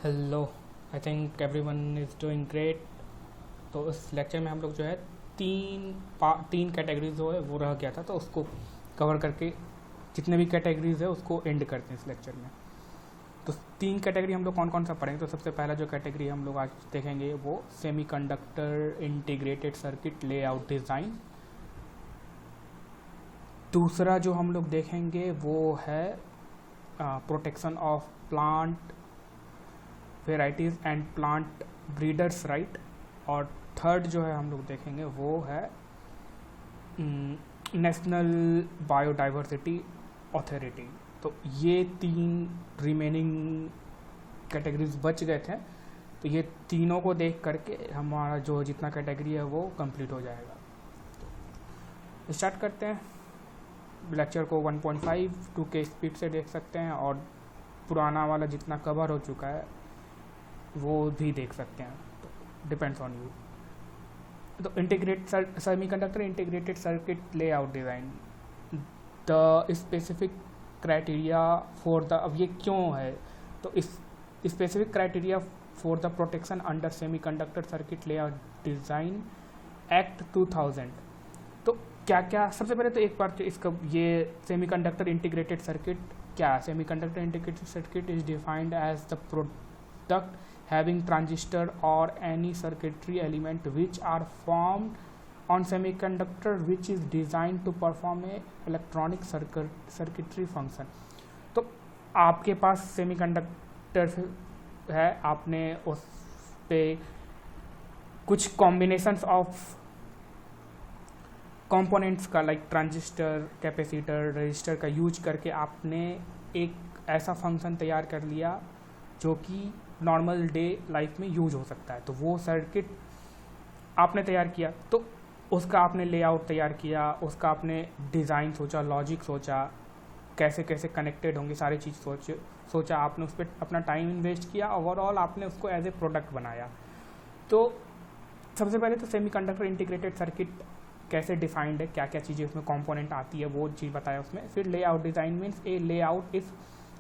Hello. I think everyone is doing great. तो इस lecture में हम लोग जो है तीन कैटेगरीज जो है वो रह गया था, तो उसको कवर करके जितने भी कैटेगरीज है उसको एंड करते हैं इस लेक्चर में। तो तीन कैटेगरी हम लोग कौन कौन सा पढ़ेंगे। तो सबसे पहला जो कैटेगरी हम लोग आज देखेंगे वो semiconductor integrated circuit layout design. दूसरा जो हम लोग देखेंगे वो है protection of plant varieties and plant breeders right. और थर्ड जो है हम लोग देखेंगे वो है नेशनल बायोडाइवर्सिटी अथॉरिटी। तो ये तीन रिमेनिंग कैटेगरीज बच गए थे, तो ये तीनों को देख करके हमारा जो जितना कैटेगरी है वो कंप्लीट हो जाएगा। तो स्टार्ट करते हैं। लेक्चर को 1.5 2 के स्पीड से देख सकते हैं, और पुराना वाला जितना कवर हो चुका है वो भी देख सकते हैं, तो डिपेंड्स ऑन यू। तो semiconductor integrated circuit layout design, the specific criteria for the, अब ये क्यों है, तो इस specific criteria for the protection under semiconductor circuit layout design act 2000। तो क्या क्या, सबसे पहले तो एक बार तो इसका ये सेमीकंडक्टर इंटीग्रेटेड सर्किट क्या है। Semiconductor integrated circuit is defined as the product having transistor or any circuitry element which are formed on semiconductor which is designed to perform a electronic circuitry function। तो आपके पास semiconductor है, आपने उस पे कुछ combinations of components का like transistor, capacitor, register का use करके आपने एक ऐसा फंक्शन तैयार कर लिया जो कि नॉर्मल डे लाइफ में यूज हो सकता है। तो वो सर्किट आपने तैयार किया, तो उसका आपने लेआउट तैयार किया, उसका आपने डिज़ाइन सोचा, लॉजिक सोचा, कैसे कैसे कनेक्टेड होंगे सारी चीज़ सोचा, आपने उस पर अपना टाइम इन्वेस्ट किया, ओवरऑल आपने उसको एज ए प्रोडक्ट बनाया। तो सबसे पहले तो सेमीकंडक्टर इंटीग्रेटेड सर्किट कैसे डिफाइंड है, क्या क्या चीज़ें उसमें कंपोनेंट आती है वो चीज़ बताया उसमें। फिर layout design means A layout is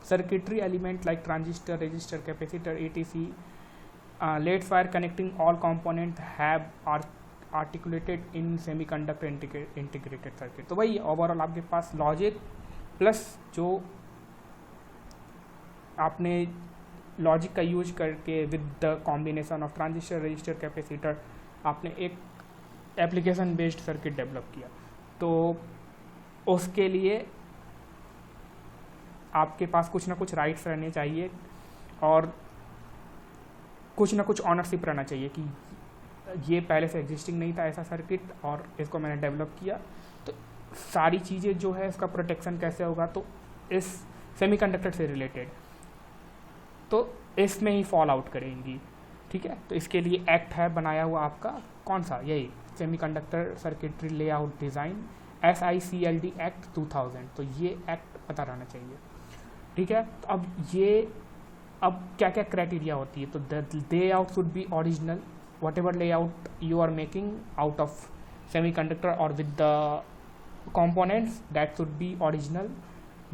circuitry element like transistor, resistor, capacitor, etc. Let's wire connecting all component have articulated in semiconductor integrated circuit। तो वही ओवरऑल आपके पास लॉजिक प्लस जो आपने लॉजिक का यूज करके with the combination of transistor, register, capacitor आपने एक application based circuit develop किया। तो उसके लिए आपके पास कुछ ना कुछ राइट्स रहने चाहिए और कुछ ना कुछ ऑनरशिप रहना चाहिए कि ये पहले से एग्जिस्टिंग नहीं था ऐसा सर्किट और इसको मैंने डेवलप किया। तो सारी चीज़ें जो है इसका प्रोटेक्शन कैसे होगा, तो इस सेमीकंडक्टर से रिलेटेड तो इसमें ही फॉल आउट करेंगी। ठीक है, तो इसके लिए एक्ट है बनाया हुआ आपका, कौन सा, यही semiconductor circuitry layout design SICLD act 2000। तो ये एक्ट पता रहना चाहिए। ठीक है, तो अब क्या क्या क्राइटेरिया होती है। तो the layout should be original, whatever layout you are making out of semiconductor और with the components that should be original।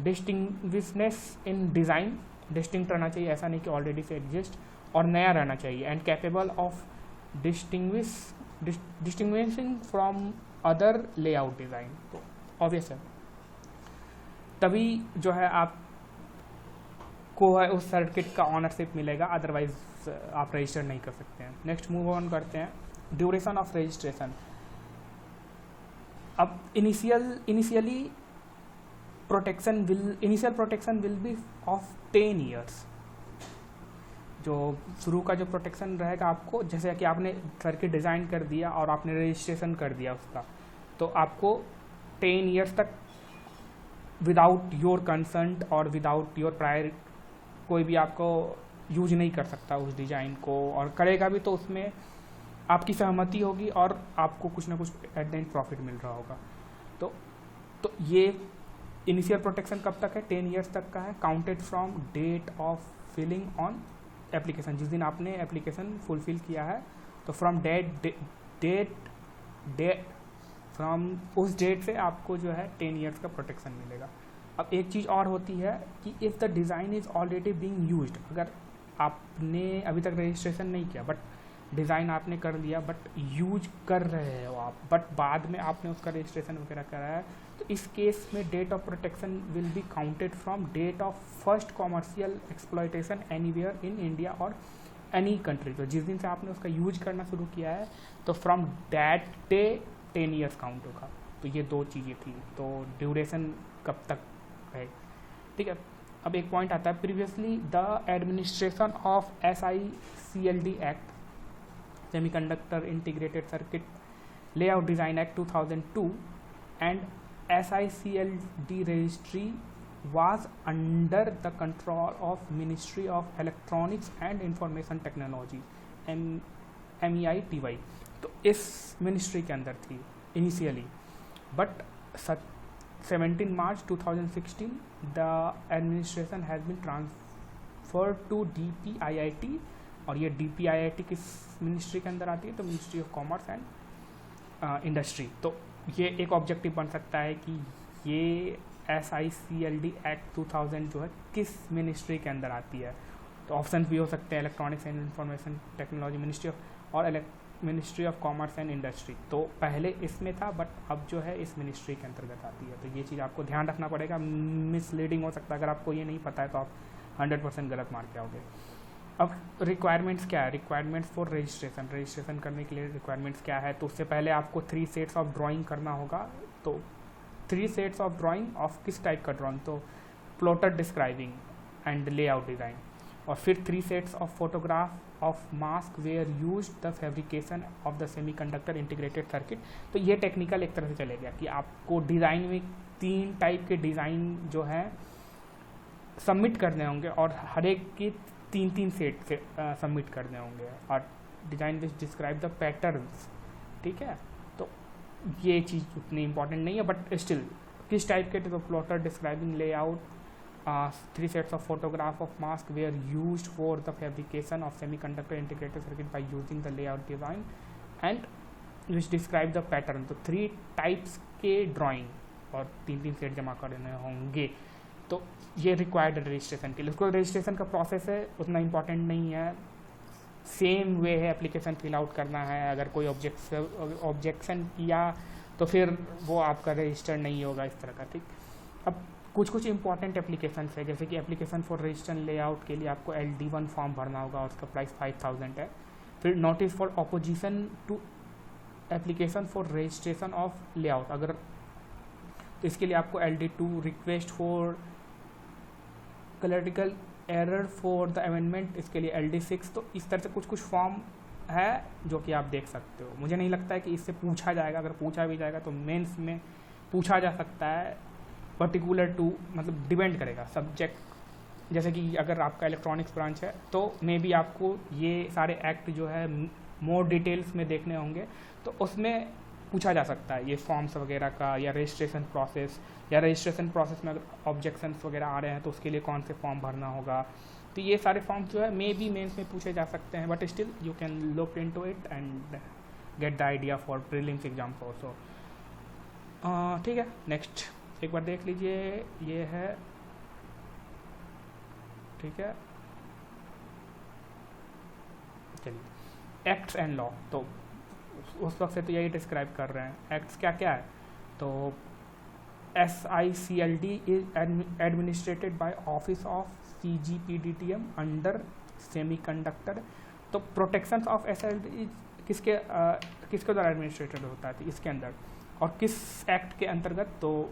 Distinguishness in design, distinct रहना चाहिए, ऐसा नहीं कि ऑलरेडी से एग्जिस्ट, और नया रहना चाहिए। And capable of distinguishing from other layout design. तो ऑब्वियस है, तभी जो है आप को है उस सर्किट का ऑनरशिप मिलेगा, अदरवाइज आप रजिस्टर नहीं कर सकते हैं। नेक्स्ट मूव ऑन करते हैं। Duration of registration. अब initial protection will be of 10 years. जो शुरू का जो प्रोटेक्शन रहेगा आपको, जैसे कि आपने सर्किट डिज़ाइन कर दिया और आपने रजिस्ट्रेशन कर दिया उसका, तो आपको 10 ईयर्स तक विदाउट योर कंसेंट और विदाउट योर प्रायर कोई भी आपको यूज नहीं कर सकता उस डिज़ाइन को, और करेगा भी तो उसमें आपकी सहमति होगी और आपको कुछ ना कुछ एट द एंड प्रॉफिट मिल रहा होगा। तो ये इनिशियल प्रोटेक्शन कब तक है, 10 ईयर्स तक का है, counted from date of filing on application. जिस दिन आपने एप्लीकेशन फुलफिल किया है, तो फ्रॉम फ्रॉम उस डेट से आपको जो है 10 ईयर्स का प्रोटेक्शन मिलेगा। अब एक चीज़ और होती है कि if the design is already being used, अगर आपने अभी तक रजिस्ट्रेशन नहीं किया, बट डिज़ाइन आपने कर लिया, बट यूज कर रहे हो आप, बट बाद में आपने उसका रजिस्ट्रेशन वगैरह कराया, तो इस केस में date of protection will be counted from date of first commercial exploitation anywhere in India और एनी कंट्री। तो जिस दिन से आपने उसका यूज करना शुरू किया है तो from that day 10 years count होगा। तो ये दो चीज़ें थी, तो ड्यूरेशन कब तक है, ठीक है। अब एक पॉइंट आता है, previously the administration of SICLD act, semiconductor integrated circuit layout design act 2002 and SICLD registry was under the control of Ministry of Electronics and Information Technology MEITY। तो इस मिनिस्ट्री के अंदर थी initially, but 17 March 2016 the administration has been transferred to DPIIT। और ये DPIIT किस ministry के अंदर आती है, तो ministry of commerce and industry. तो ये एक ऑब्जेक्टिव बन सकता है कि ये SICLD एक्ट 2000 जो है किस मिनिस्ट्री के अंदर आती है। तो ऑप्शन भी हो सकते हैं electronics and information technology ministry of और ministry of commerce and industry. तो पहले इसमें था, बट अब जो है इस मिनिस्ट्री के अंतर्गत आती है। तो ये चीज़ आपको ध्यान रखना पड़ेगा, मिसलीडिंग हो सकता है। अगर आपको ये नहीं पता है तो आप 100% गलत मार के आओगे। अब रिक्वायरमेंट्स क्या है, रिक्वायरमेंट्स फॉर रजिस्ट्रेशन करने के लिए रिक्वायरमेंट्स क्या है। तो उससे पहले आपको 3 सेट्स ऑफ ड्राइंग करना होगा। तो 3 सेट्स ऑफ ड्राइंग ऑफ किस टाइप का ड्राइंग, तो plotter describing and layout design. और फिर 3 sets of photograph of mask were use the fabrication of the semiconductor integrated circuit. तो ये टेक्निकल एक तरह से चले गया कि आपको डिज़ाइन में 3 टाइप के डिज़ाइन जो है सबमिट करने होंगे और हर एक की 3 सेट से सबमिट करने होंगे। और design which describe the patterns, ठीक है। तो ये चीज़ उतनी इंपॉर्टेंट नहीं है, बट स्टिल किस टाइप के, तो plotter describing layout, 3 sets of photograph of mask were used for the fabrication of semiconductor integrated circuit by using the layout design and which describe the pattern. तो 3 types के drawing और 3 set जमा करने होंगे। तो ये रिक्वायर्ड रजिस्ट्रेशन के लिए। उसको रजिस्ट्रेशन का प्रोसेस है उतना इम्पॉर्टेंट नहीं है, सेम वे है, एप्लीकेशन फिल आउट करना है। अगर कोई ऑब्जेक्शन किया तो फिर वो आपका रजिस्टर नहीं होगा, इस तरह का, ठीक। अब कुछ इंपॉर्टेंट एप्लीकेशन है, जैसे कि एप्लीकेशन फॉर रजिस्ट्रेशन लेआउट के लिए आपको LD1 फॉर्म भरना होगा और उसका प्राइस 5000 है। फिर notice for opposition to application for registration of layout, अगर तो इसके लिए आपको LD2 request for clerical error for the amendment, इसके लिए LD6। तो इस तरह से कुछ फॉर्म है जो कि आप देख सकते हो। मुझे नहीं लगता है कि इससे पूछा जाएगा, अगर पूछा भी जाएगा तो मेंस में पूछा जा सकता है, पर्टिकुलर टू मतलब डिपेंड करेगा सब्जेक्ट। जैसे कि अगर आपका इलेक्ट्रॉनिक्स ब्रांच है तो मे बी आपको ये सारे एक्ट जो है मोर डिटेल्स में देखने होंगे, तो उसमें पूछा जा सकता है ये फॉर्म्स वगैरह का, या रजिस्ट्रेशन प्रोसेस में अगर ऑब्जेक्शंस वगैरह आ रहे हैं तो उसके लिए कौन से फॉर्म भरना होगा। तो ये सारे फॉर्म्स जो है मे बी मेंस में पूछे जा सकते हैं, but still you can look into it and get the idea for prelims exam also. ठीक है, नेक्स्ट एक बार देख लीजिए, ये है, ठीक है। चलिए, एक्ट्स एंड लॉ, तो उस वक्त से तो यही डिस्क्राइब कर रहे हैं। एक्ट्स क्या क्या है, तो SICLD is administered by office of CGPDTM under semiconductor. तो प्रोटेक्शन ऑफ SICLD किसके द्वारा एडमिनिस्ट्रेटेड होता है इसके अंदर, और किस एक्ट के अंतर्गत, तो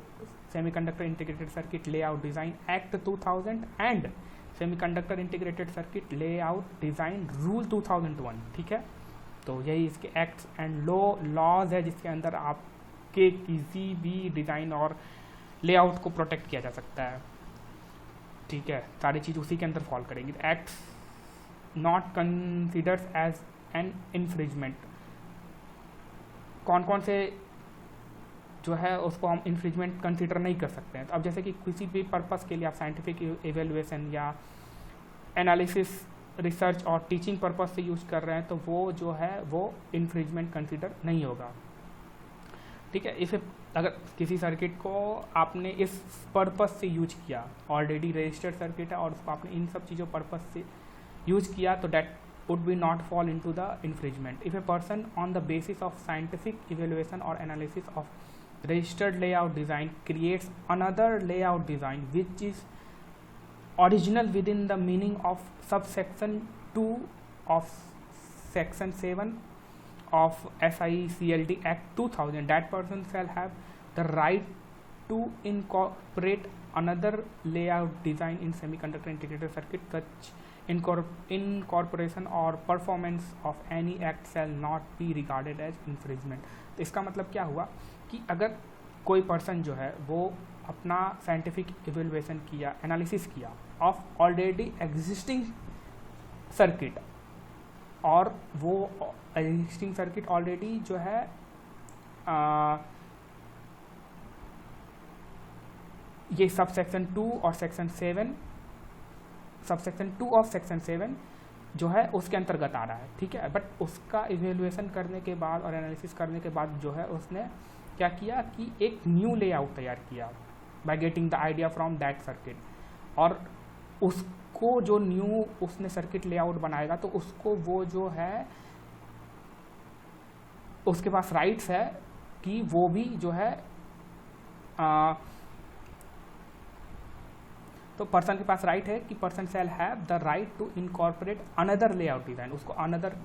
semiconductor integrated circuit layout design act 2000 and semiconductor integrated circuit layout design rule 2001, ठीक है। तो यही इसके एक्ट्स एंड लॉज है जिसके अंदर आपके किसी भी डिज़ाइन और लेआउट को प्रोटेक्ट किया जा सकता है, ठीक है। सारी चीज़ उसी के अंदर फॉल करेंगी। Acts not considers as an infringement, कौन कौन से जो है उसको हम इन्फ्रिजमेंट कंसिडर नहीं कर सकते हैं। तो अब जैसे कि किसी भी पर्पस के लिए आप साइंटिफिक एवेल्युएशन या एनालिसिस, रिसर्च और टीचिंग पर्पस से यूज कर रहे हैं, तो वो जो है वो इन्फ्रिजमेंट कंसिडर नहीं होगा, ठीक है। इसे अगर किसी सर्किट को आपने इस पर्पस से यूज किया, ऑलरेडी रजिस्टर्ड सर्किट है और उसको आपने इन सब चीज़ों पर्पस से यूज किया तो date would be not fall into the infringement. If a person on the basis of scientific evaluation or analysis of registered layout design creates another layout design which is original within the meaning of subsection 2 of section 7 of SICLD Act 2000, that person shall have the right to incorporate another layout design in semiconductor integrated circuit. Such incorporation or performance of any act shall not be regarded as infringement. तो इसका मतलब क्या हुआ कि अगर कोई person जो है वो अपना साइंटिफिक इवेल्युएशन किया, एनालिसिस किया ऑफ ऑलरेडी एग्जिस्टिंग सर्किट, और वो एग्जिस्टिंग सर्किट ऑलरेडी जो है ये सबसेक्शन 2 और सेक्शन 7, सबसेक्शन 2 ऑफ सेक्शन 7 जो है उसके अंतर्गत आ रहा है, ठीक है। बट उसका इवेल्युएशन करने के बाद और एनालिसिस करने के बाद जो है उसने क्या किया कि एक न्यू लेआउट तैयार किया by getting the idea from that circuit, और उसको जो न्यू उसने सर्किट लेआउट बनाएगा तो उसको वो जो है उसके पास राइट्स है कि वो भी जो है तो पर्सन के पास राइट है कि person shall have the right to incorporate another layout design, उसको अनदर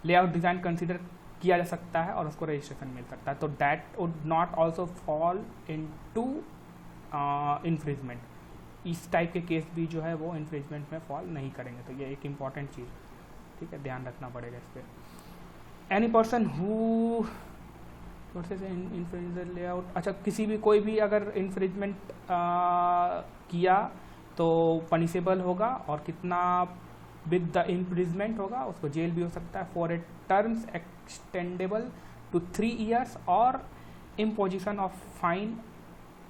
लेआउट डिज़ाइन कंसिडर किया जा सकता है और उसको रजिस्ट्रेशन मिल सकता है। तो that would not also fall into infringement, इस टाइप के केस भी जो है वो इन्फ्रिजमेंट में फॉल नहीं करेंगे। तो ये एक इम्पॉर्टेंट चीज़, ठीक है, ध्यान रखना पड़ेगा इस पर। Any person who infringe layout, अच्छा किसी भी कोई भी अगर इन्फ्रिजमेंट किया तो पनिशेबल होगा, और कितना विद द इम्प्रिजमेंट होगा, उसको जेल भी हो सकता है for a terms extendable to 3 years और imposition of fine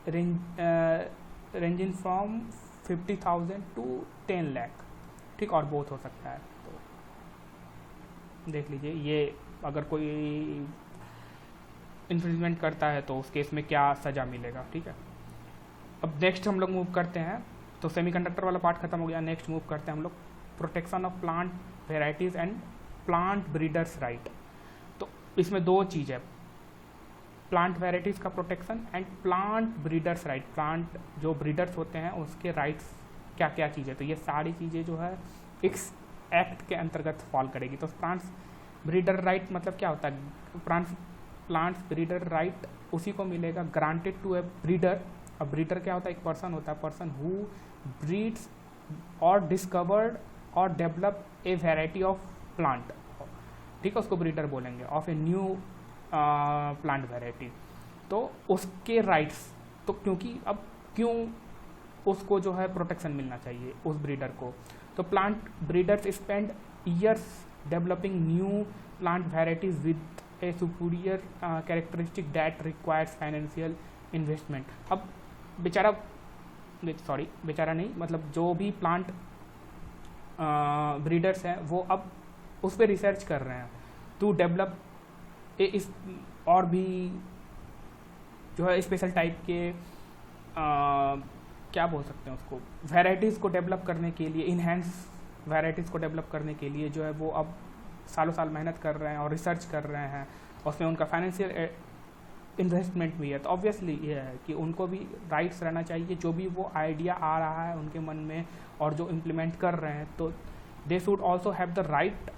ranging from 50,000 to 10 lakh, ठीक, और बोथ हो सकता है। तो देख लीजिए ये अगर कोई इन्फ्रिंजमेंट करता है तो उस केस में क्या सज़ा मिलेगा, ठीक है। अब नेक्स्ट हम लोग मूव करते हैं, तो सेमीकंडक्टर वाला पार्ट खत्म हो गया। नेक्स्ट मूव करते हैं हम लोग protection of plant varieties and plant breeders right. तो इसमें दो चीज़ है, प्लांट वेराइटीज़ का protection and plant breeders right. Plant जो ब्रीडर्स होते हैं उसके राइट्स क्या क्या चीज़ें, तो ये सारी चीज़ें जो है इस एक्ट के अंतर्गत फॉल करेगी। तो प्लांट्स ब्रीडर राइट मतलब क्या होता है, प्लांट्स ब्रीडर राइट उसी को मिलेगा ग्रांटेड टू ए ब्रीडर। अब ब्रीडर क्या होता है, एक पर्सन होता है, पर्सन हु ब्रीड्स और डिस्कवर्ड और develop a variety of plant, ठीक है, उसको ब्रीडर बोलेंगे, of a new plant variety. तो उसके राइट्स, तो क्योंकि अब क्यों उसको जो है प्रोटेक्शन मिलना चाहिए उस ब्रीडर को, तो plant breeders spend years developing new plant varieties with A superior characteristic that requires financial investment. अब बेचारा नहीं, मतलब जो भी प्लांट ब्रीडर्स हैं वो अब उस पर रिसर्च कर रहे हैं टू डेवलप इस और भी जो है स्पेशल टाइप के क्या बोल सकते हैं उसको, वैराइटीज़ को डेवलप करने के लिए, इन्हेंस वैराइटीज़ को डेवलप करने के लिए जो है वो अब सालों साल मेहनत कर रहे हैं और रिसर्च कर रहे हैं, उसमें उनका फाइनेंशियल इन्वेस्टमेंट भी है। तो ऑब्वियसली ये है कि उनको भी राइट्स रहना चाहिए, जो भी वो आइडिया आ रहा है उनके मन में और जो इम्प्लीमेंट कर रहे हैं, तो they should also have the right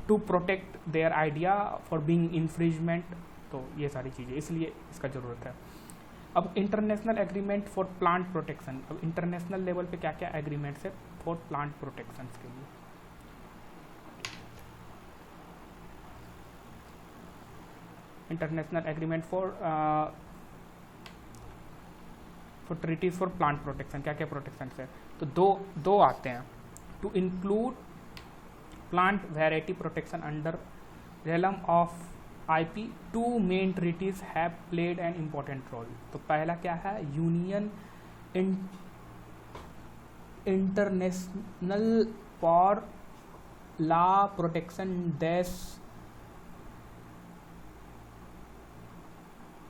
to protect their idea for being infringement. तो ये सारी चीज़ें, इसलिए इसका ज़रूरत है। अब international agreement for plant protection, अब इंटरनेशनल लेवल पे क्या क्या एग्रीमेंट्स है फॉर प्लांट प्रोटेक्शन के लिए। International agreement for treaties for plant protection, क्या क्या प्रोटेक्शन है, तो दो आते हैं। To include plant variety protection under realm of IP, two main treaties have played an important role। तो पहला क्या है, union international for law protection देश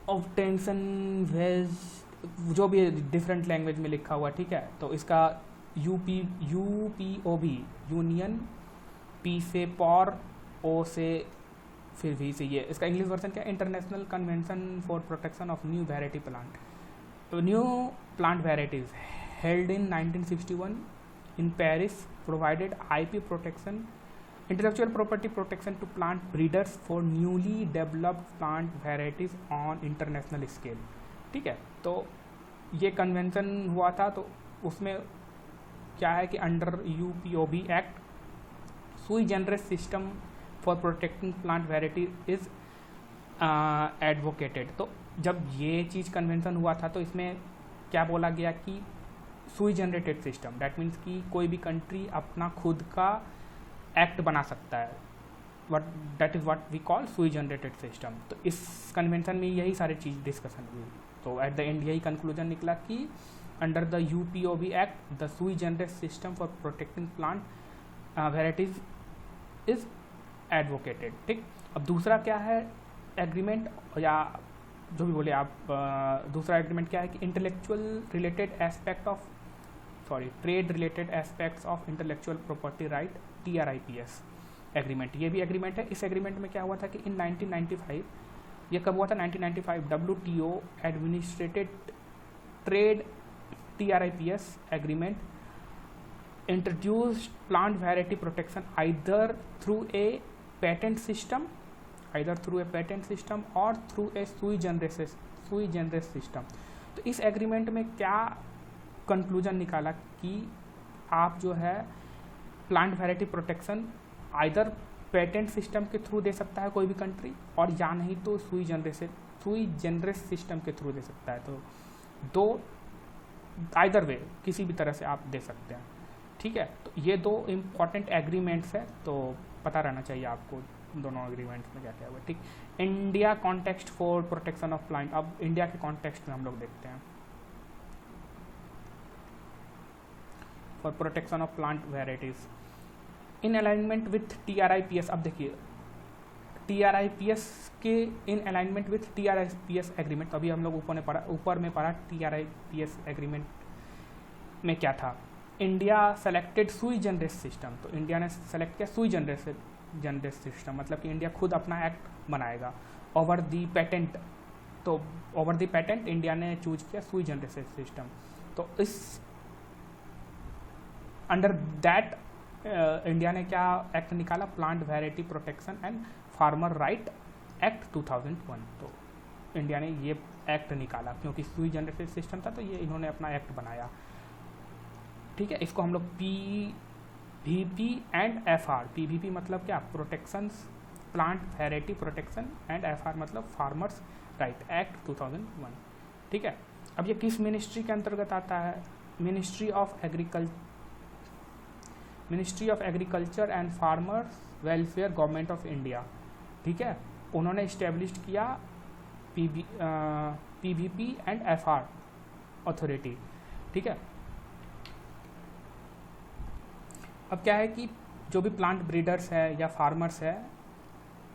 ऑफ टेंशन वेज, जो भी डिफरेंट लैंग्वेज में लिखा हुआ, ठीक है। तो इसका यूपीओबी, यूनियन, पी से पॉर, ओ से फिर वी से ये, इसका इंग्लिश वर्जन क्या है, international convention for protection of new variety plant. तो new plant varieties held in 1961 in Paris provided IP protection, intellectual property protection to plant breeders for newly developed plant varieties on international scale. ठीक है, तो ये convention हुआ था, तो उसमें क्या है कि अंडर यूपीओबी एक्ट सुई generous system for protecting plant variety is advocated. तो जब ये चीज़ कन्वेंशन हुआ था तो इसमें क्या बोला गया कि सुई जनरेटेड सिस्टम, डैट मीन्स कि कोई भी कंट्री अपना खुद का एक्ट बना सकता है, what that is what we call sui generated system. तो इस कन्वेंशन में यही सारी चीज़ डिस्कशन हुई। तो एट द एंड यही कंक्लूजन निकला कि अंडर द यूपीओबी एक्ट द सुई generate system for protecting plant varieties is advocated. ठीक, अब दूसरा क्या है एग्रीमेंट, या जो भी बोले आप, दूसरा एग्रीमेंट क्या है कि intellectual related aspect of trade related aspects of intellectual property right, TRIPS agreement. ये भी एग्रीमेंट है। इस एग्रीमेंट में क्या हुआ था कि इन 1995, ये कब हुआ था, 1995 WTO administrated trade TRIPS agreement introduced plant variety protection either through a patent system और थ्रू ए सुई जनरस सिस्टम। तो इस एग्रीमेंट में क्या कंक्लूजन निकाला कि आप जो है plant variety protection either patent system के थ्रू दे सकता है कोई भी कंट्री, और या नहीं तो सुई जनरस सिस्टम के थ्रू दे सकता है। तो दो आइदर वे किसी भी तरह से आप दे सकते हैं। ठीक है, तो ये दो इम्पॉर्टेंट एग्रीमेंट्स है, तो पता रहना चाहिए आपको दोनों एग्रीमेंट्स में क्या क्या हुआ। ठीक, India context for protection of plant. अब इंडिया के कॉन्टेक्स्ट में हम लोग देखते हैं for protection of plant varieties in alignment with TRIPS। अब देखिए TRIPS के in alignment with TRIPS agreement. अभी हम लोग ऊपर में पढ़ा TRIPS एग्रीमेंट में क्या था, इंडिया सेलेक्टेड सुई जनरस सिस्टम। तो इंडिया ने सेलेक्ट किया सुई जनरस सिस्टम, मतलब कि इंडिया खुद अपना एक्ट बनाएगा ओवर दी पेटेंट। तो ओवर दी पेटेंट इंडिया ने चूज किया सुई जनरस सिस्टम। तो इस अंडर दैट इंडिया ने क्या एक्ट निकाला, plant variety protection and farmer right act 2001। तो इंडिया ने ये एक्ट निकाला क्योंकि सुई जनरेटेड सिस्टम था, तो ये इन्होंने अपना एक्ट बनाया। ठीक है, इसको हम लोग PVP एंड FR, PVP मतलब क्या, protections plant variety protection, and FR मतलब फार्मर्स राइट एक्ट 2001। ठीक है, अब ये किस मिनिस्ट्री के अंतर्गत आता है, ministry of agriculture and farmers welfare government of India. ठीक है, उन्होंने इस्टेब्लिश किया PVP एंड FR अथॉरिटी। ठीक है, अब क्या है कि जो भी प्लांट ब्रीडर्स है या फार्मर्स है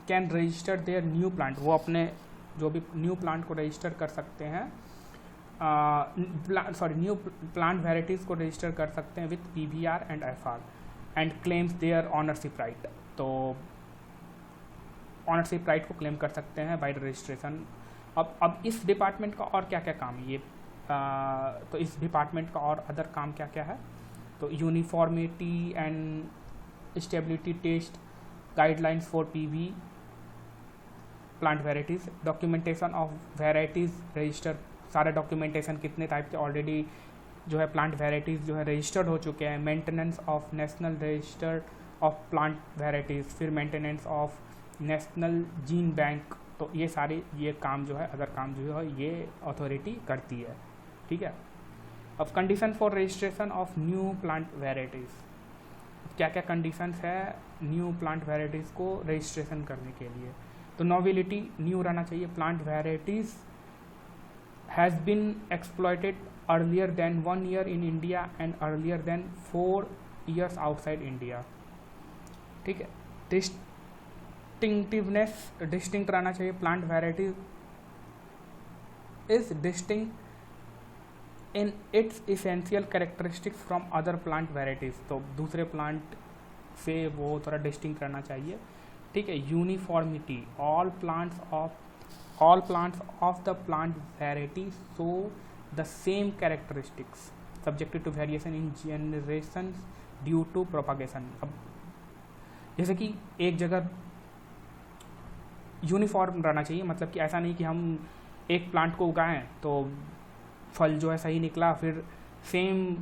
can register their new plant, वो अपने जो भी न्यू प्लांट को रजिस्टर कर सकते हैं, न्यू प्लांट वेराइटीज़ को रजिस्टर कर सकते हैं with PVR and FR and claims their ownership right. तो ऑनरशिप राइट को क्लेम कर सकते हैं बाय रजिस्ट्रेशन। अब इस डिपार्टमेंट का और क्या क्या काम है ये, तो इस डिपार्टमेंट का और अदर काम क्या क्या है, तो uniformity and stability test guidelines for PV plant varieties, documentation of varieties register, सारे डॉक्यूमेंटेशन कितने टाइप के ऑलरेडी जो है प्लांट वेराइटीज़ जो है रजिस्टर्ड हो चुके हैं, maintenance of national register of plant varieties, फिर maintenance of national gene bank. तो ये सारे ये काम जो है अदर काम जो है ये अथॉरिटी करती है। ठीक है, अब condition for registration of new plant varieties, क्या क्या कंडीशंस है न्यू प्लांट वेराइटीज़ को रजिस्ट्रेशन करने के लिए। तो नोवेलिटी न्यू रहना चाहिए, plant varieties has been exploited earlier than 1 year इन India and earlier than 4 years outside India. ठीक है, डिस्टिंक्टिवनेस डिस्टिंक्ट रहना चाहिए, plant variety is distinct in its essential characteristics from other plant varieties, तो दूसरे plant से वो थोड़ा डिस्टिंक्ट रहना चाहिए, ठीक है। Uniformity, all plants of the plant variety show the same characteristics subjected to variation in generation due to propagation. अब जैसे कि एक जगह यूनिफॉर्म रहना चाहिए, मतलब कि ऐसा नहीं कि हम एक प्लांट को उगाएं तो फल जो है सही निकला, फिर सेम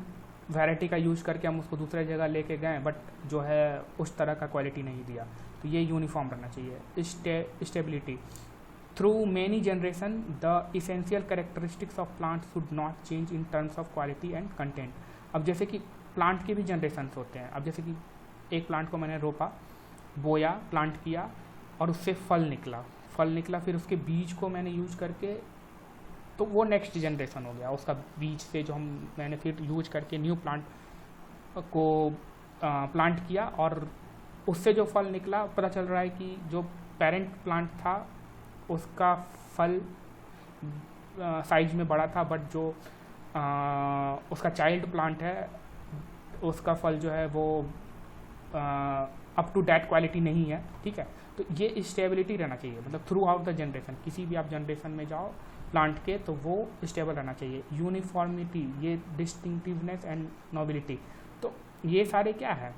वैरायटी का यूज करके हम उसको दूसरे जगह लेके गए बट जो है उस तरह का क्वालिटी नहीं दिया, तो ये यूनिफॉर्म रहना चाहिए। Stability, through many generation the essential characteristics of plant should not change in terms of quality and content. अब जैसे कि प्लांट के भी जनरेशन्स होते हैं, अब जैसे कि एक प्लांट को मैंने रोपा, बोया, प्लांट किया और उससे फल निकला, फिर उसके बीज को मैंने यूज करके, तो वो नेक्स्ट जनरेशन हो गया उसका बीज से जो मैंने फिर यूज करके न्यू प्लांट को प्लांट किया और उससे जो फल निकला, पता चल रहा है कि जो पेरेंट प्लांट था उसका फल साइज में बड़ा था, बट जो उसका चाइल्ड प्लांट है उसका फल जो है वो अप टू डैट क्वालिटी नहीं है, ठीक है। तो ये स्टेबिलिटी रहना चाहिए, मतलब थ्रू आउट द जनरेशन, किसी भी आप जनरेशन में जाओ प्लांट के तो वो स्टेबल रहना चाहिए। यूनिफॉर्मिटी, ये डिस्टिंक्टिवनेस एंड नोबिलिटी, तो ये सारे क्या है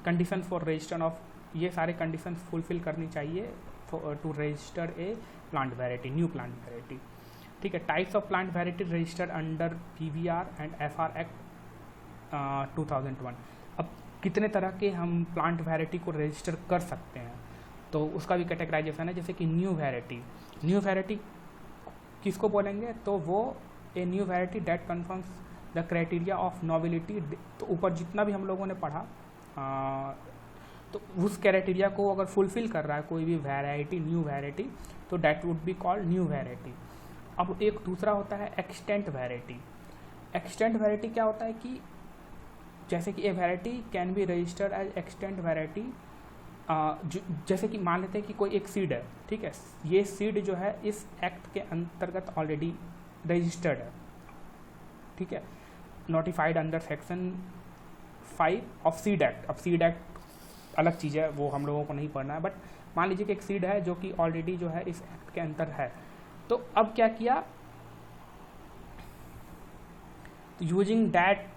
कंडीशन फॉर रजिस्टर ऑफ, ये सारे कंडीशन फुलफिल करनी चाहिए to register a plant variety, new plant variety, ठीक है। Types of plant variety registered under PVR and FR act 2001। अब कितने तरह के हम प्लांट वेराइटी को रजिस्टर कर सकते हैं, तो उसका भी कैटेगराइजेशन है। जैसे कि न्यू वेराइटी किसको बोलेंगे, तो वो a new variety that confirms the criteria of nobility. तो ऊपर जितना भी हम लोगों ने पढ़ा तो उस क्राइटेरिया को अगर फुलफिल कर रहा है कोई भी वेराइटी, न्यू वेराइटी, तो that would be called new variety. अब एक दूसरा होता है एक्सटेंट वेराइटी। एक्सटेंट वेराइटी क्या होता है कि जैसे कि a variety can be registered as extant variety, जैसे कि मान लेते हैं कि कोई एक सीड है, ठीक है, ये सीड जो है इस एक्ट के अंतर्गत ऑलरेडी रजिस्टर्ड है, ठीक है, notified under section 5 of seed act. अब सीड एक्ट अलग चीज़ है, वो हम लोगों को नहीं पढ़ना है, बट मान लीजिए कि एक सीड है जो कि ऑलरेडी जो है इस एक्ट के अंदर है, तो अब क्या किया, यूजिंग दैट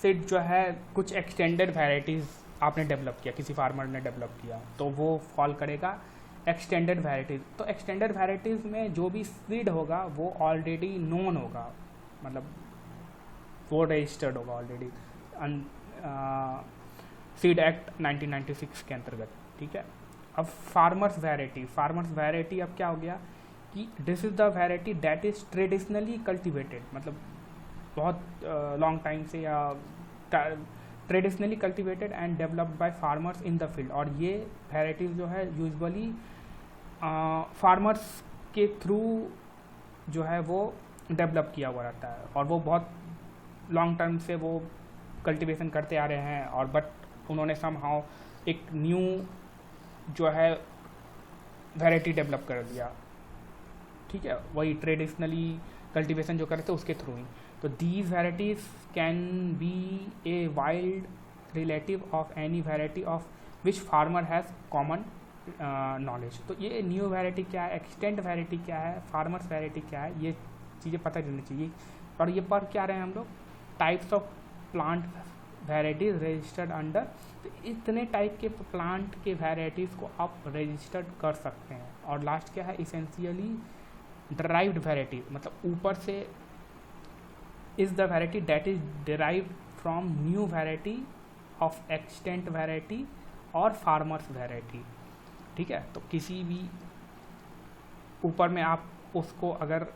सीड जो है कुछ एक्सटेंडेड वेराइटीज़ आपने डेवलप किया, किसी फार्मर ने डेवलप किया, तो वो फॉल करेगा एक्सटेंडेड वेराइटीज़। तो एक्सटेंडेड वेराइटीज़ में जो भी सीड होगा वो ऑलरेडी नोन होगा, मतलब वो रजिस्टर्ड होगा ऑलरेडी सीड एक्ट 1996 के अंतर्गत, ठीक है। अब फार्मर्स वैरायटी अब क्या हो गया कि this is the variety that is traditionally cultivated, मतलब बहुत लॉन्ग टाइम से या traditionally cultivated and developed by farmers in the field. और ये वैराइटीज़ जो है यूजुअली फार्मर्स के थ्रू जो है वो डेवलप किया हुआ रहता है, और वो बहुत लॉन्ग टर्म से वो कल्टिवेशन करते आ रहे हैं, और बट उन्होंने समहाउ एक न्यू जो है वैरायटी डेवलप कर दिया, ठीक है, वही ट्रेडिशनली कल्टिवेशन जो करते उसके थ्रू ही। तो these varieties can be a wild relative of any variety of which farmer has common knowledge. तो ये न्यू वैरायटी क्या है, एक्सटेंट वैरायटी क्या है, फार्मर्स वैरायटी क्या है, ये चीज़ें पता रहनी चाहिए। और ये पढ़ क्या रहे हैं हम लोग, types of plant varieties registered under. तो इतने टाइप के प्लांट के वैराइटीज़ को आप रजिस्टर्ड कर सकते हैं। और लास्ट क्या है, इसेंशियली डिराइव्ड वैरायटी, मतलब ऊपर से is the variety that is derived from new variety of extent variety और फार्मर्स वैरायटी, ठीक है। तो किसी भी ऊपर में आप उसको अगर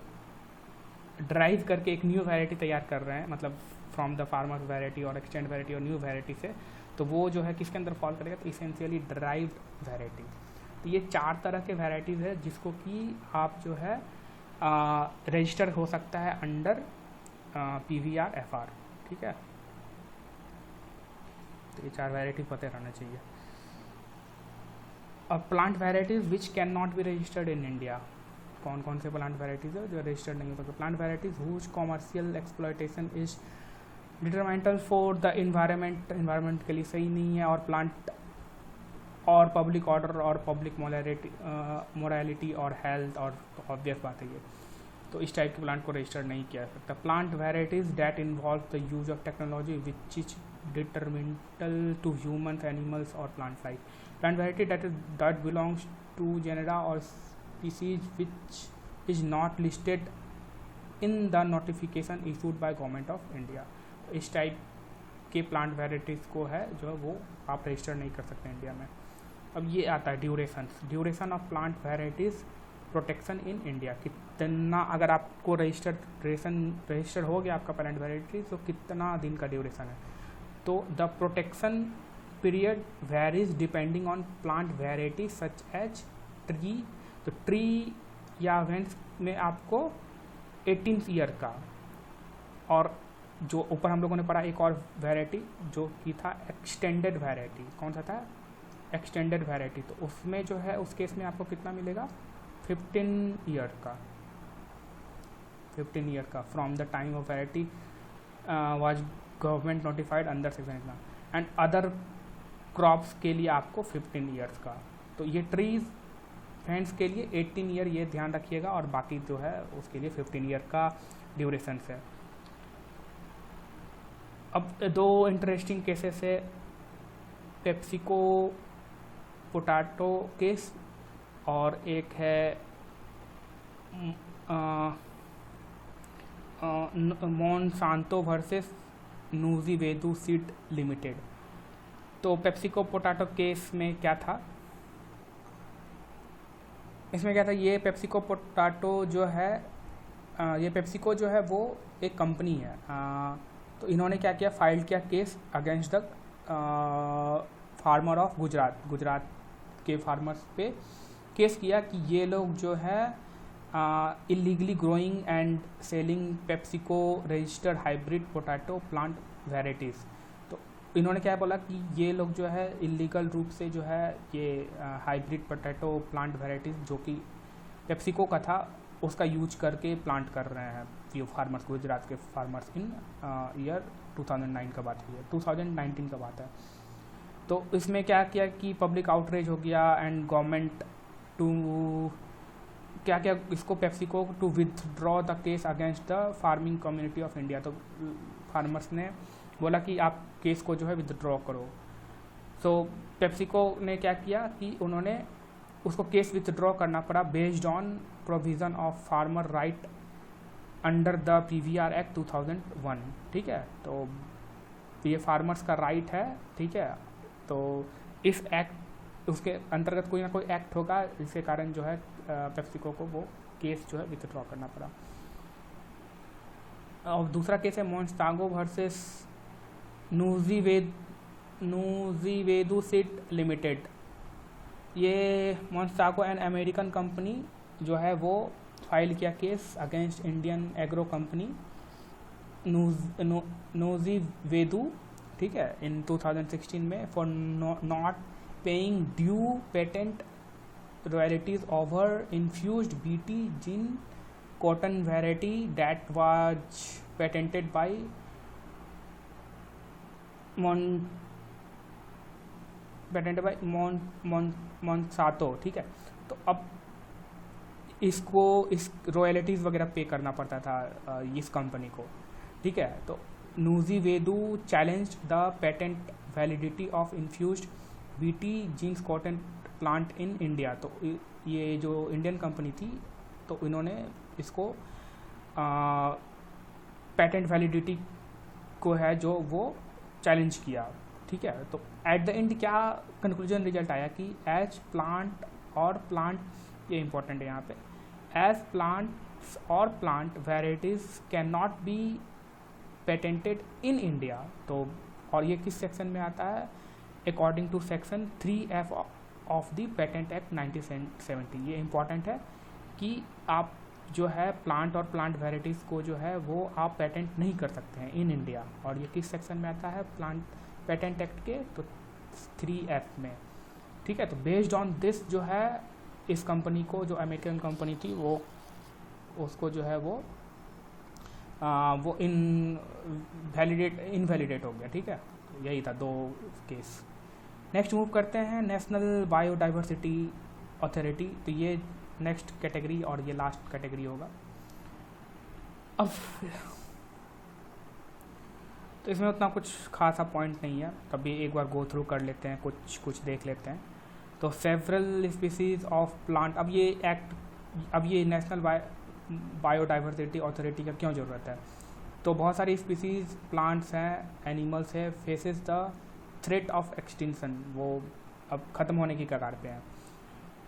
ड्राइव करके एक न्यू वैरायटी तैयार कर रहे हैं, मतलब फ्रॉम द फार्मर्स वैरायटी और एक्सटेंट वैरायटी और न्यू वैरायटी से, तो वो जो है किसके अंदर फॉल करेगा, तो इसेंशियली ड्राइव्ड वैरायटी। तो ये 4 तरह के वैरायटीज़ है जिसको कि आप जो है रजिस्टर हो सकता है अंडर PVR FR, ठीक है। तो ये 4 वैरायटी पता रहना चाहिए। अब plant varieties which can not be registered in India. कौन कौन से प्लांट वेराइटीज़ है जो रजिस्टर्ड नहीं हो सकते। Plant varieties whose commercial exploitation is detrimental for the environment के लिए सही नहीं है, और प्लांट और पब्लिक ऑर्डर और पब्लिक मोरालिटी और हेल्थ, और ऑब्वियस बात है ये, तो इस टाइप के प्लांट को रजिस्टर्ड नहीं किया जा सकता। Plant varieties that involve the use of technology which is detrimental to humans, animals और plant life. Plant variety that belongs to genera or species which is not listed in the notification issued by Government of India। इस type के plant varieties को है जो है वो आप register नहीं कर सकते इंडिया में। अब ये आता है duration of plant varieties protection in India. कितना अगर आपको रजिस्टर हो गया आपका प्लांट वेराइटी, तो कितना दिन का ड्यूरेशन है। तो the protection period varies depending on plant variety such as tree. तो ट्री या वेंस में आपको 18 ईयर का, और जो ऊपर हम लोगों ने पढ़ा एक और वेराइटी जो कि था एक्सटेंडेड वेराइटी, कौन सा था, एक्सटेंडेड वेराइटी। तो उसमें जो है उस केस में आपको कितना मिलेगा, 15 ईयर का from the time of variety was government notified under section इतना, एंड अदर क्रॉप्स के लिए आपको 15 ईयर्स का। तो ये ट्रीज फेंस के लिए 18 ईयर, ये ध्यान रखिएगा, और बाकी जो है उसके लिए 15 ईयर का ड्यूरेशन है। अब दो इंटरेस्टिंग केसेस है, पेप्सिको पोटैटो केस और एक है मोनसांतो वर्सेस न्यूजीवेदू सीड लिमिटेड। तो पेप्सिको पोटैटो केस में क्या था, इसमें क्या था, ये पेप्सिको पोटैटो जो है ये पेप्सिको जो है वो एक कंपनी है। तो इन्होंने क्या किया, फाइल किया case against the farmer of Gujarat के फार्मर्स पे केस किया कि ये लोग जो है illegally growing and selling PepsiCo registered hybrid potato plant varieties. तो इन्होंने क्या बोला कि ये लोग जो है इलीगल रूप से जो है ये हाइब्रिड पोटैटो प्लांट वेराइटीज़ जो कि पेप्सिको का था उसका यूज करके प्लांट कर रहे हैं ये फार्मर्स, गुजरात के फार्मर्स इन ईयर 2009 का बात है, 2019 का बात है। तो इसमें क्या किया कि पब्लिक आउटरीच हो गया एंड गवर्नमेंट टू क्या क्या इसको PepsiCo to withdraw the case against the farming community of India. तो फार्मर्स ने बोला कि आप केस को जो है विथड्रॉ करो। सो पेप्सिको ने क्या किया कि उन्होंने उसको केस विथड्रॉ करना पड़ा based on provision of farmer right under the PVR act 2001। ठीक है, तो ये फार्मर्स का राइट है। ठीक है, तो इस एक्ट उसके अंतर्गत कोई ना कोई एक्ट होगा, इसके कारण जो है पेप्सिको को वो केस जो है विथड्रॉ करना पड़ा। और दूसरा केस है मोंसांतो वर्सेस न्यूजीवेदू सीड लिमिटेड। ये मोंसांतो एन अमेरिकन कंपनी जो है वो फाइल किया case against Indian agro company Nuziveedu, ठीक है, इन 2016 में for not paying due patent royalties over infused BT gene cotton variety that was patented by Monsanto. ठीक है, तो अब इसको इस रॉयल्टीज़ वगैरह पे करना पड़ता था इस कंपनी को। ठीक है, तो Nuziveedu challenged the patent validity of infused BT genes cotton plant in India. तो ये जो इंडियन कंपनी थी तो इन्होंने इसको पेटेंट वैलिडिटी को है जो वो चैलेंज किया। ठीक है, तो एट द एंड क्या कंक्लूजन रिजल्ट आया कि एज प्लांट और प्लांट, ये इंपॉर्टेंट है यहाँ पे, एज प्लांट्स और plant varieties can not be patented in India. तो और ये किस सेक्शन में आता है, according to section 3F of the patent act 1970। ये इम्पॉर्टेंट है कि आप जो है प्लांट और प्लांट वेराइटीज़ को जो है वो आप पेटेंट नहीं कर सकते हैं इन इंडिया। और ये किस सेक्शन में आता है, प्लांट पेटेंट एक्ट के तो 3F में। ठीक है, तो बेस्ड ऑन दिस जो है इस कंपनी को, जो अमेरिकन कंपनी थी, वो उसको जो है वो इनवैलिडेट हो गया। ठीक है, यही था 2 केस। नेक्स्ट मूव करते हैं नेशनल बायोडाइवर्सिटी अथॉरिटी। तो ये नेक्स्ट कैटेगरी और ये लास्ट कैटेगरी होगा। अब तो इसमें उतना कुछ खासा पॉइंट नहीं है, तभी एक बार गो थ्रू कर लेते हैं, कुछ देख लेते हैं। तो सेवरल स्पीसीज ऑफ प्लांट, अब ये नेशनल बायोडाइवर्सिटी अथॉरिटी का क्यों ज़रूरत है? तो बहुत सारी स्पीसीज प्लांट्स हैं, एनिमल्स है, faces the threat of extinction, वो अब ख़त्म होने की कगार पे हैं।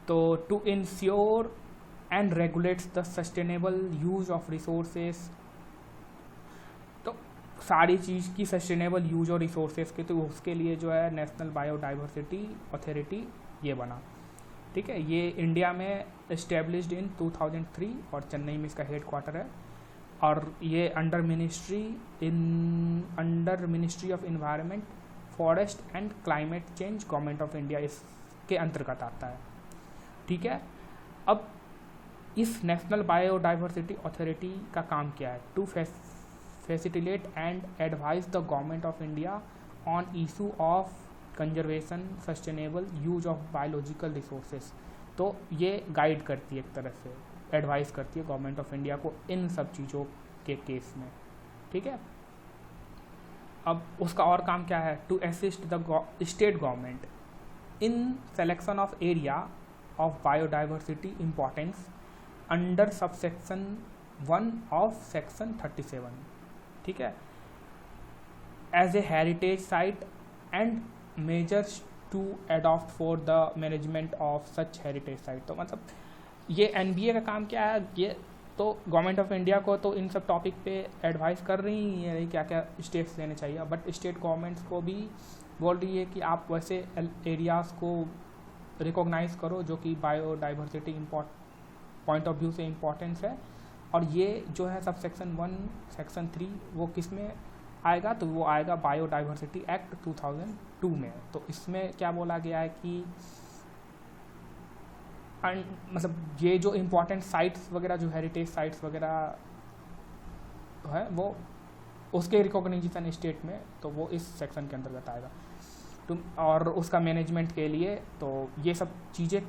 तो to ensure and regulates the sustainable use of resources, तो सारी चीज़ की सस्टेनेबल यूज और रिसोर्सेज के, तो उसके लिए जो है नेशनल बायोडाइवर्सिटी अथॉरिटी ये बना। ठीक है, ये इंडिया में इस्टेब्लिश्ड इन 2003 और चेन्नई में इसका हेड क्वार्टर है। और ये under ministry of environment, forest and climate change, government of India, इसके अंतर्गत आता है। ठीक है, अब इस नेशनल बायोडाइवर्सिटी अथॉरिटी का काम क्या है? To facilitate and advise the government of India on issue of conservation, sustainable use of biological resources. तो ये गाइड करती है, एक तरह से एडवाइस करती है गवर्नमेंट ऑफ इंडिया को इन सब चीज़ों के केस में। ठीक है, अब उसका और काम क्या है? To assist the state government in selection of area of biodiversity importance under subsection 1 of section 37। ठीक है, as a heritage site and measures to adopt for the management of such heritage site. तो मतलब ये NBA का काम क्या है? ये तो गवर्नमेंट ऑफ इंडिया को तो इन सब टॉपिक पे एडवाइस कर रही है क्या क्या स्टेप्स लेने चाहिए, बट स्टेट गवर्नमेंट्स को भी बोल रही है कि आप वैसे एरियाज़ को रिकॉग्नाइज करो जो कि बायोडाइवर्सिटी पॉइंट ऑफ व्यू से इम्पोर्टेंस है। और ये जो है सब सेक्शन 1 सेक्शन 3 वो किस में आएगा? तो वो आएगा बायोडाइवर्सिटी एक्ट 2002 में। तो इसमें क्या बोला गया है कि मतलब ये जो इम्पोर्टेंट साइट्स वगैरह, जो हेरिटेज साइट्स वगैरह है, वो उसके रिकॉग्निशन स्टेट में, तो वो इस सेक्शन के अंतर्गत आएगा। तो और उसका मैनेजमेंट के लिए तो ये सब चीज़ें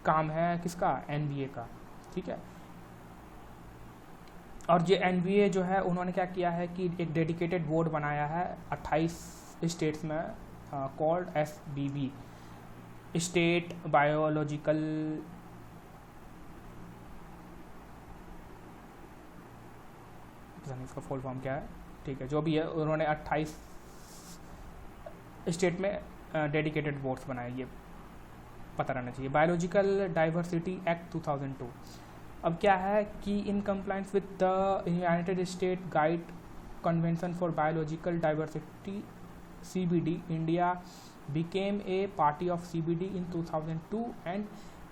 काम है किसका? एनबीए का। ठीक है, और ये एनबीए जो है उन्होंने क्या किया है कि एक डेडिकेटेड बोर्ड बनाया है 28 स्टेट्स में, कॉल्ड SBB, स्टेट बायोलॉजिकल इसका फुल फॉर्म क्या है, ठीक है, जो भी है, उन्होंने 28 स्टेट में डेडिकेटेड बोर्ड्स बनाए, ये पता रहना चाहिए। बायोलॉजिकल डाइवर्सिटी एक्ट 2002, अब क्या है कि in compliance with the United state guide convention for biological diversity CBD, India became a party of CBD in 2002 and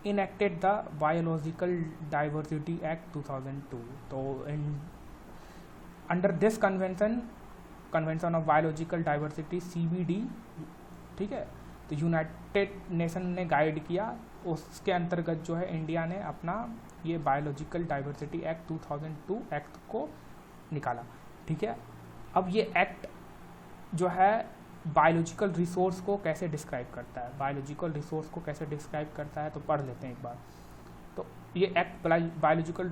enacted the Biological Diversity Act 2002. तो under this convention of biological diversity CBD, ठीक है, तो United nation ने guide किया, उसके अंतर्गत जो है इंडिया ने अपना ये बायोलॉजिकल डाइवर्सिटी एक्ट 2002 एक्ट को निकाला। ठीक है, अब ये एक्ट जो है बायोलॉजिकल रिसोर्स को कैसे डिस्क्राइब करता है, बायोलॉजिकल रिसोर्स को कैसे डिस्क्राइब करता है, तो पढ़ लेते हैं एक बार। तो ये एक्ट बायोलॉजिकल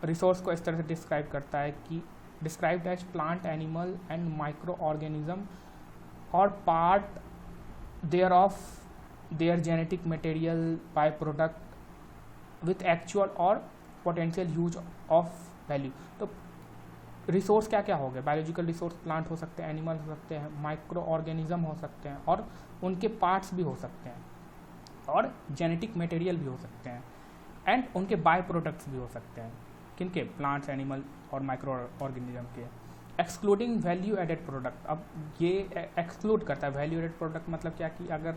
रिसोर्स को इस तरह से डिस्क्राइब करता है कि described as plant, animal and microorganism और part there of their genetic material by product with actual और पोटेंशियल यूज ऑफ वैल्यू। तो रिसोर्स क्या क्या हो गए? बायोलॉजिकल रिसोर्स प्लांट हो सकते हैं, एनिमल हो सकते हैं, माइक्रो ऑर्गेनिज्म हो सकते हैं, और उनके पार्ट्स भी हो सकते हैं, और जेनेटिक मटेरियल भी हो सकते हैं, एंड उनके बाय प्रोडक्ट्स भी हो सकते हैं। किनके? प्लांट्स, एनिमल और माइक्रो ऑर्गेनिज्म के। एक्सक्लूडिंग वैल्यू एडेड प्रोडक्ट, अब ये एक्सक्लूड करता है वैल्यू एडेड प्रोडक्ट, मतलब क्या कि अगर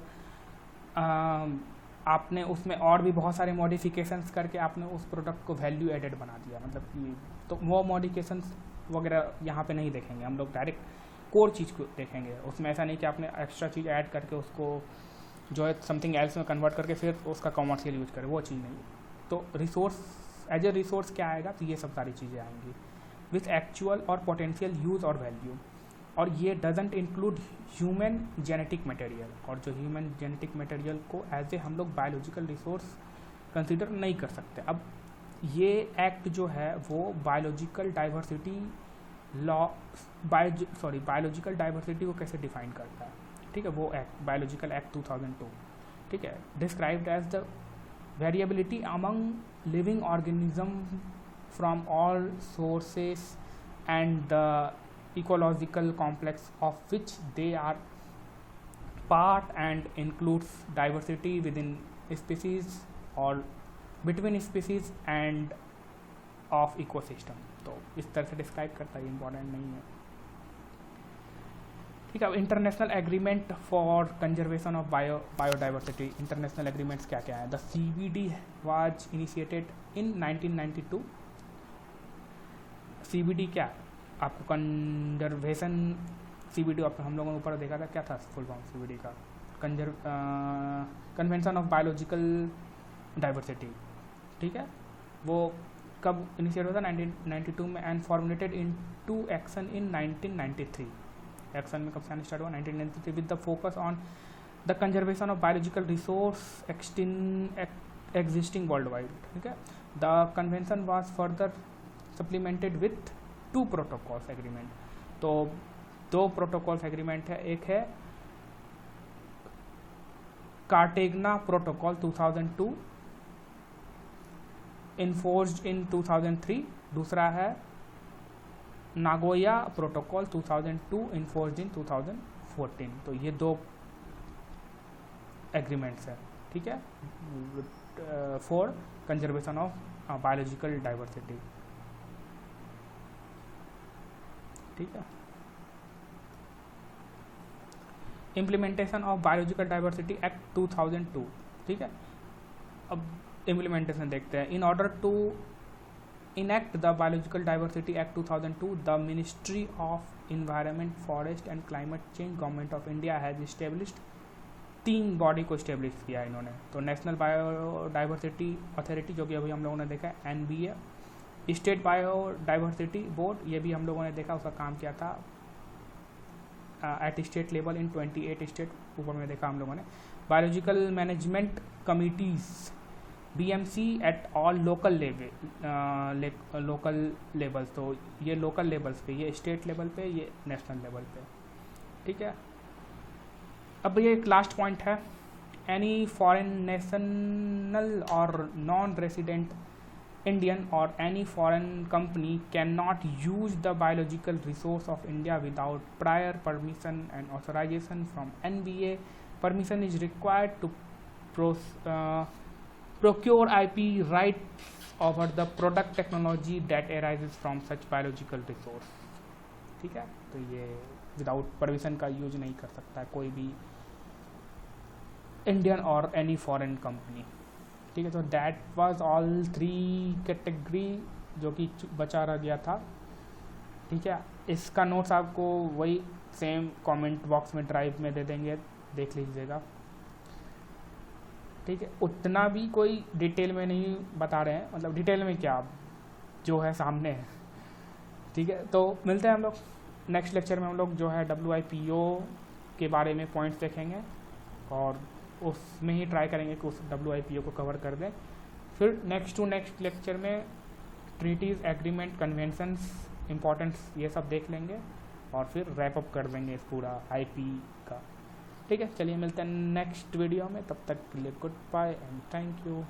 आपने उसमें और भी बहुत सारे मॉडिफिकेशंस करके आपने उस प्रोडक्ट को वैल्यू एडेड बना दिया, मतलब कि तो वो मॉडिफिकेशंस वगैरह यहाँ पे नहीं देखेंगे हम लोग, डायरेक्ट कोर चीज़ को देखेंगे। उसमें ऐसा नहीं कि आपने एक्स्ट्रा चीज़ ऐड करके उसको जो है समथिंग एल्स में कन्वर्ट करके फिर उसका कॉमर्शियल यूज करे, वो चीज़ नहीं। तो रिसोर्स एज ए रिसोर्स क्या आएगा, तो ये सब सारी चीज़ें आएंगी विथ एक्चुअल और पोटेंशियल यूज़ और वैल्यू। और ये doesn't include human genetic material, और जो ह्यूमन जेनेटिक मटेरियल को एज ए हम लोग बायोलॉजिकल रिसोर्स कंसिडर नहीं कर सकते। अब ये एक्ट जो है वो biological diversity law biological diversity को कैसे डिफाइन करता है, ठीक है, वो एक्ट बायोलॉजिकल एक्ट 2002, ठीक है, described as the variability among living organism from all sources and the ecological complex of which they are part, and includes diversity within species or between species and of ecosystem। तो इस तरह से describe करता है, important नहीं है, ठीक है। International agreement for conservation of biodiversity, international agreements क्या क्या है। The CBD was initiated in 1992। CBD क्या है, आपको कंजर्वेशन CBD आप हम लोगों ने ऊपर देखा था, क्या था फुल फॉर्म CBD का, कन्वेंशन ऑफ बायोलॉजिकल डाइवर्सिटी, ठीक है। वो कब इनिशिएट हुआ था, 1992 में, and formulated into action in 1993। Action में कब से स्टार्ट हुआ, 1993, with the focus on the conservation of biological resource existing world wide, ठीक है। The convention was further supplemented with 2 protocols agreement. तो 2 प्रोटोकॉल्स एग्रीमेंट है, एक है कार्टेगना प्रोटोकॉल 2002 इन्फोर्स्ड इन 2003, दूसरा है नागोया प्रोटोकॉल 2002 इन्फोर्स्ड इन 2014। तो ये 2 एग्रीमेंट्स है, ठीक है, for conservation of biological diversity, ठीक है। Implementation of biological diversity act 2002, ठीक है। अब इम्प्लीमेंटेशन देखते हैं। In order to enact the biological diversity act 2002, the ministry of environment, forest and climate change, government of India has established 3 body को इस्टेब्लिश किया इन्होंने। तो नेशनल बायोडाइवर्सिटी अथॉरिटी, जो कि अभी हम लोगों ने देखा है, NBA, स्टेट बायोडाइवर्सिटी बोर्ड, ये भी हम लोगों ने देखा, उसका काम क्या था at state level in 28 state, ऊपर में देखा हम लोगों ने। Biological management committees BMC at all local levels. तो ये लोकल लेवल्स पे, ये स्टेट लेवल पे, ये नेशनल लेवल पे, ठीक है। अब ये एक लास्ट पॉइंट है, एनी फॉरेन नेशनल और non resident Indian or any foreign company cannot use the biological resource of India without prior permission and authorization from NBA. Permission is required to procure IP rights over the product technology that arises from such biological resource, ठीक है। तो ये without permission का use नहीं कर सकता है कोई भी इंडियन और एनी फॉरेन कंपनी, ठीक है। तो दैट वाज ऑल 3 कैटेगरी जो कि बचा रह गया था, ठीक है। इसका नोट्स आपको वही सेम कमेंट बॉक्स में ड्राइव में दे देंगे, देख लीजिएगा, ठीक है। उतना भी कोई डिटेल में नहीं बता रहे हैं, मतलब डिटेल में क्या, जो है सामने है, ठीक है। तो मिलते हैं हम लोग नेक्स्ट लेक्चर में। हम लोग जो है WIPO के बारे में पॉइंट्स देखेंगे और उसमें ही ट्राई करेंगे कि उस WIPO को कवर कर दें। फिर नेक्स्ट लेक्चर में ट्रीटीज़, एग्रीमेंट, कन्वेंशंस, इम्पोर्टेंस, ये सब देख लेंगे और फिर रैप अप कर देंगे इस पूरा IP का, ठीक है। चलिए मिलते हैं नेक्स्ट वीडियो में, तब तक के लिए good bye and thank you.